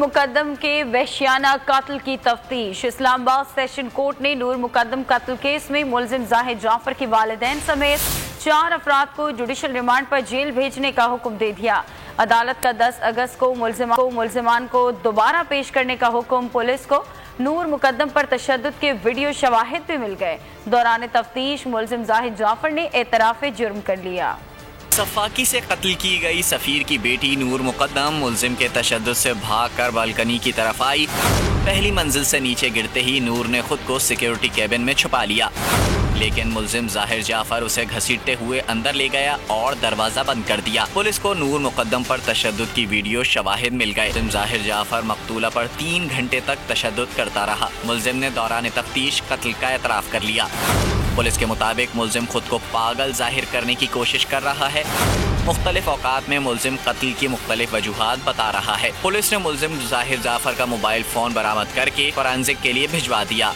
मुकद्दम के वहशियाना कत्ल की तफ्तीश। इस्लामाबाद सेशन कोर्ट ने नूर मुकद्दम कत्ल केस में मुलजिम जाहिद जाफर के वालिदैन समेत 4 अफराद को जुडिशल रिमांड पर जेल भेजने का हुक्म दे दिया। अदालत का 10 अगस्त को मुलजिमान को दोबारा पेश करने का हुक्म। पुलिस को नूर मुकद्दम पर तशद्दुद के वीडियो शवाहिद भी मिल गए। दौरान तफ्तीश मुलजिम जाहिद जाफर ने एतराफ़े जुर्म कर लिया। सफाकी से कत्ल की गई सफ़ीर की बेटी नूर मुकद्दम मुलजिम के तशद्दुद से भागकर बालकनी की तरफ आई। पहली मंजिल से नीचे गिरते ही नूर ने खुद को सिक्योरिटी कैबिन में छुपा लिया, लेकिन मुलजिम जाहिर जाफर उसे घसीटते हुए अंदर ले गया और दरवाजा बंद कर दिया। पुलिस को नूर मुकद्दम पर तशद्दुद की वीडियो शवाहिद मिल गए। मुलजिम जाहिर जाफर मकतूला पर 3 घंटे तक तशद्दुद करता रहा। मुलजिम ने दौरान तफ्तीश कत्ल का एतराफ़ कर लिया। पुलिस के मुताबिक मुलजिम खुद को पागल जाहिर करने की कोशिश कर रहा है। मुख्तलिफ औकात में मुलजिम कत्ल की मुख्तलिफ वजूहात बता रहा है। पुलिस ने मुलजिम जाहिर जाफर का मोबाइल फ़ोन बरामद करके फोरेंसिक के लिए भिजवा दिया।